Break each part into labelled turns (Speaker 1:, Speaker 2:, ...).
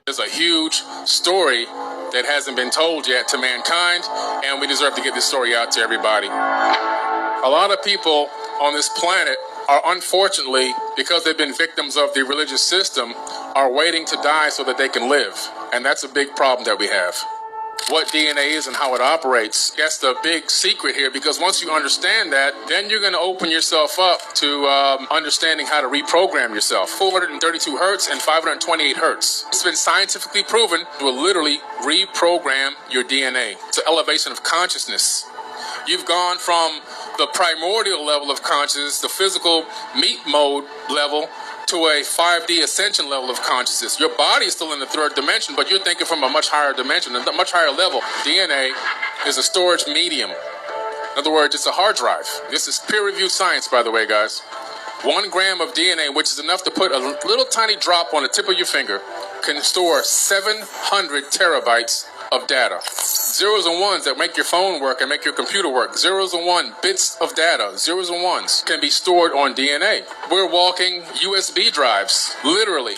Speaker 1: There's a huge story that hasn't been told yet to mankind, and we deserve to get this story out to everybody. A lot of people on this planet are, unfortunately, because they've been victims of the religious system, are waiting to die so that they can live. And that's a big problem that we have. What DNA is and how it operates, that's the big secret here, because once you understand that, then you're going to open yourself up to understanding how to reprogram yourself. 432 hertz and 528 hertz. It's been scientifically proven to literally reprogram your DNA. It's an elevation of consciousness. You've gone from the primordial level of consciousness, the physical meat mode level, to a 5D ascension level of consciousness. Your body is still in the third dimension, but you're thinking from a much higher dimension, a much higher level. DNA is a storage medium. In other words, it's a hard drive. This is peer-reviewed science, by the way, guys. 1 gram of DNA, which is enough to put a little tiny drop on the tip of your finger, can store 700 terabytes of data. Zeros and ones that make your phone work and make your computer work. Zeros and one bits of data, zeros and ones, can be stored on DNA. We're walking USB drives. Literally,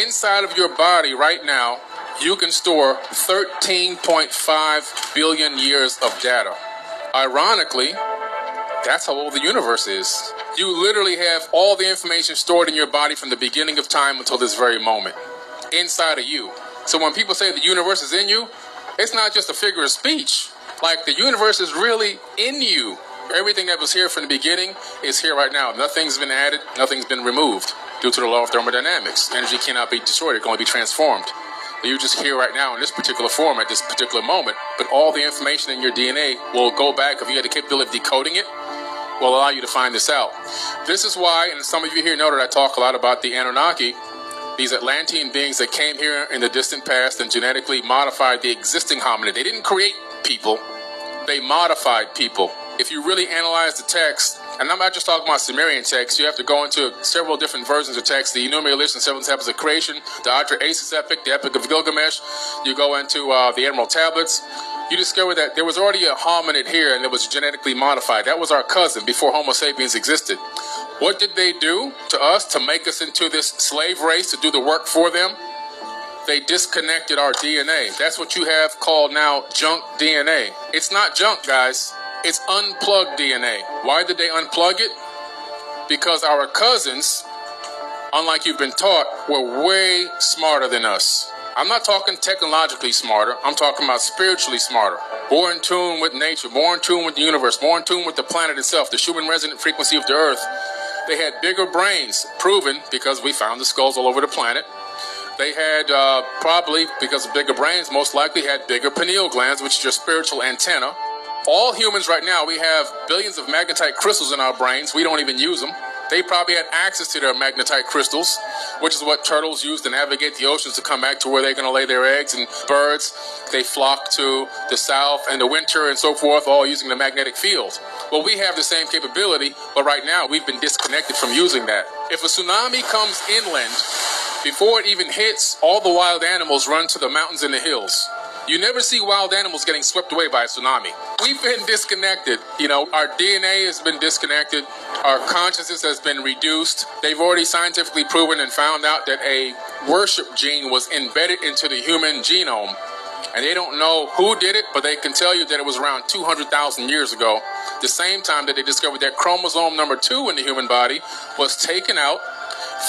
Speaker 1: inside of your body right now, you can store 13.5 billion years of data. Ironically, that's how old the universe is. You literally have all the information stored in your body from the beginning of time until this very moment, inside of you. So when people say the universe is in you, it's not just a figure of speech. Like, the universe is really in you. Everything that was here from the beginning is here right now. Nothing's been added, nothing's been removed due to the law of thermodynamics. Energy cannot be destroyed, it can only be transformed. But you're just here right now in this particular form at this particular moment. But all the information in your DNA will go back, if you had the capability of decoding it, will allow you to find this out. This is why, and some of you here know that I talk a lot about the Anunnaki, these Atlantean beings that came here in the distant past and genetically modified the existing hominid. They didn't create people, they modified people. If you really analyze the text, and I'm not just talking about Sumerian text, you have to go into several different versions of text, the Enuma Elish and Seven Tablets of Creation, the Atra-Asis epic, the Epic of Gilgamesh, you go into the Emerald Tablets, you discover that there was already a hominid here and it was genetically modified. That was our cousin before Homo sapiens existed. What did they do to us to make us into this slave race to do the work for them? They disconnected our DNA. That's what you have called now junk DNA. It's not junk, guys. It's unplugged DNA. Why did they unplug it? Because our cousins, unlike you've been taught, were way smarter than us. I'm not talking technologically smarter. I'm talking about spiritually smarter. More in tune with nature, more in tune with the universe, more in tune with the planet itself, the Schumann resonant frequency of the earth. They had bigger brains, proven because we found the skulls all over the planet. They had, probably because of bigger brains, most likely had bigger pineal glands, which is your spiritual antenna. All humans right now, we have billions of magnetite crystals in our brains. We don't even use them. They probably had access to their magnetite crystals, which is what turtles use to navigate the oceans to come back to where they're going to lay their eggs. And birds, they flock to the south and the winter and so forth, all using the magnetic field. Well, we have the same capability, but right now we've been disconnected from using that. If a tsunami comes inland, before it even hits, all the wild animals run to the mountains and the hills. You never see wild animals getting swept away by a tsunami. We've been disconnected. You know, our DNA has been disconnected. Our consciousness has been reduced. They've already scientifically proven and found out that a worship gene was embedded into the human genome. And they don't know who did it, but they can tell you that it was around 200,000 years ago. The same time that they discovered that chromosome number 2 in the human body was taken out,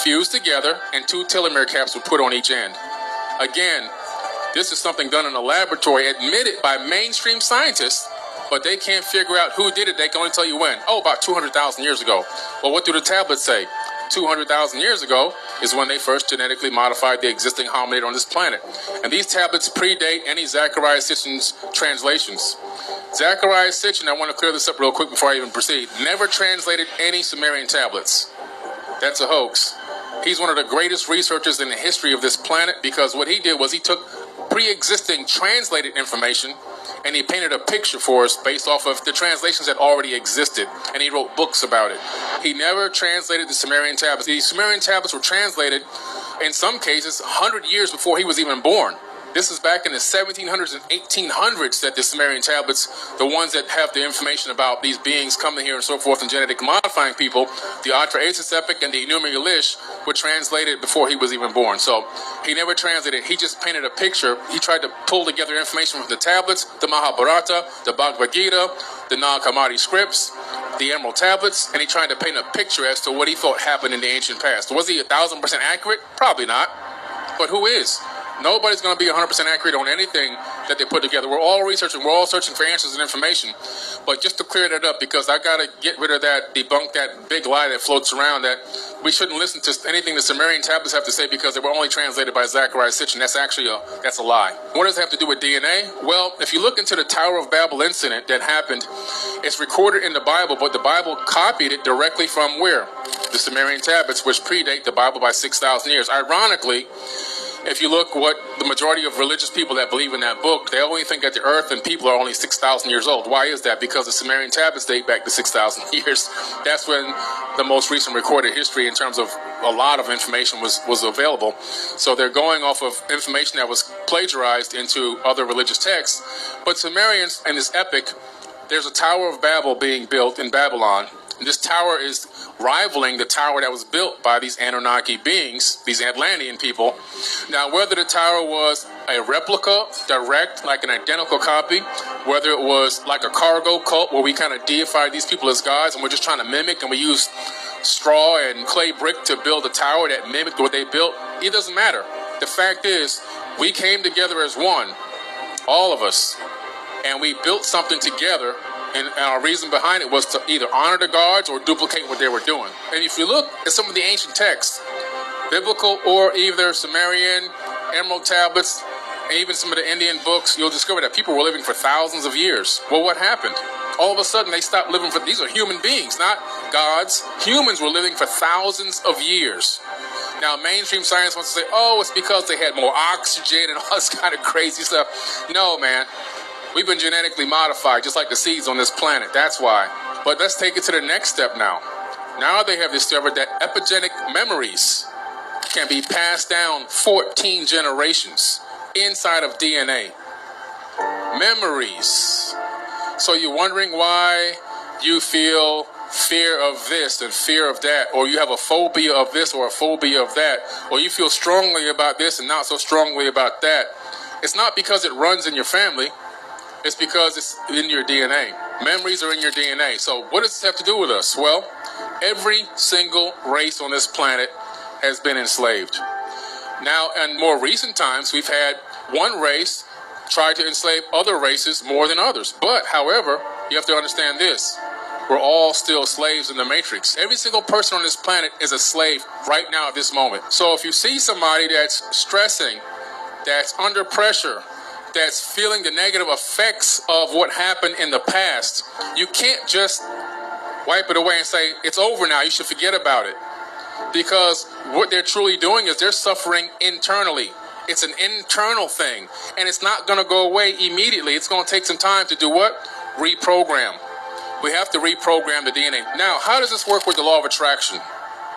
Speaker 1: fused together, and 2 telomere caps were put on each end. Again, this is something done in a laboratory, admitted by mainstream scientists, but they can't figure out who did it. They can only tell you when. Oh, about 200,000 years ago. Well, what do the tablets say? 200,000 years ago is when they first genetically modified the existing hominid on this planet. And these tablets predate any Zecharia Sitchin's translations. Zecharia Sitchin, I want to clear this up real quick before I even proceed, never translated any Sumerian tablets. That's a hoax. He's one of the greatest researchers in the history of this planet, because what he did was he took pre-existing translated information and he painted a picture for us based off of the translations that already existed, and he wrote books about it. He never translated the Sumerian tablets. The Sumerian tablets were translated, in some cases, 100 years before he was even born. This is back in the 1700s and 1800s that the Sumerian tablets, the ones that have the information about these beings coming here and so forth and genetic modifying people, the Atrahasis epic and the Enuma Elish were translated before he was even born. So he never translated. He just painted a picture. He tried to pull together information from the tablets, the Mahabharata, the Bhagavad Gita, the Nag Hammadi scripts, the Emerald tablets, and he tried to paint a picture as to what he thought happened in the ancient past. Was he 1,000% accurate? Probably not. But who is? Nobody's going to be 100% accurate on anything that they put together. We're all researching. We're all searching for answers and information. But just to clear that up, because I got to get rid of that, debunk that big lie that floats around that we shouldn't listen to anything the Sumerian tablets have to say because they were only translated by Zechariah Sitchin. That's actually that's a lie. What does it have to do with DNA? Well, if you look into the Tower of Babel incident that happened, it's recorded in the Bible, but the Bible copied it directly from where? The Sumerian tablets, which predate the Bible by 6,000 years. Ironically, if you look what the majority of religious people that believe in that book, they only think that the earth and people are only 6,000 years old. Why is that? Because the Sumerian tablets date back to 6,000 years. That's when the most recent recorded history in terms of a lot of information was available. So they're going off of information that was plagiarized into other religious texts. But Sumerians in this epic, there's a Tower of Babel being built in Babylon. And this tower is rivaling the tower that was built by these Anunnaki beings, these Atlantean people. Now, whether the tower was a replica, direct, like an identical copy, whether it was like a cargo cult where we kind of deified these people as gods and we're just trying to mimic and we used straw and clay brick to build a tower that mimicked what they built, it doesn't matter. The fact is, we came together as one, all of us, and we built something together. And our reason behind it was to either honor the gods or duplicate what they were doing. And if you look at some of the ancient texts, biblical or either Sumerian, Emerald tablets, and even some of the Indian books, you'll discover that people were living for thousands of years. Well, what happened? All of a sudden, they stopped living for... These are human beings, not gods. Humans were living for thousands of years. Now, mainstream science wants to say, oh, it's because they had more oxygen and all this kind of crazy stuff. No, man. We've been genetically modified, just like the seeds on this planet. That's why. But let's take it to the next step now. Now they have discovered that epigenetic memories can be passed down 14 generations inside of DNA. Memories. So you're wondering why you feel fear of this and fear of that, or you have a phobia of this or a phobia of that, or you feel strongly about this and not so strongly about that. It's not because it runs in your family. It's because it's in your DNA. Memories are in your DNA. So what does this have to do with us? Well, every single race on this planet has been enslaved. Now, in more recent times, we've had one race try to enslave other races more than others. But, however, you have to understand this. We're all still slaves in the matrix. Every single person on this planet is a slave right now at this moment. So if you see somebody that's stressing, that's under pressure, that's feeling the negative effects of what happened in the past, you can't just wipe it away and say, it's over now, you should forget about it. Because what they're truly doing is they're suffering internally. It's an internal thing. And it's not going to go away immediately. It's going to take some time to do what? Reprogram. We have to reprogram the DNA. Now, how does this work with the law of attraction?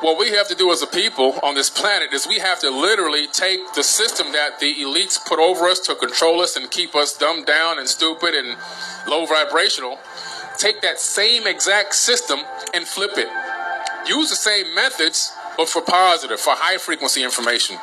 Speaker 1: What we have to do as a people on this planet is we have to literally take the system that the elites put over us to control us and keep us dumbed down and stupid and low vibrational. Take that same exact system and flip it. Use the same methods, but for positive, for high frequency information.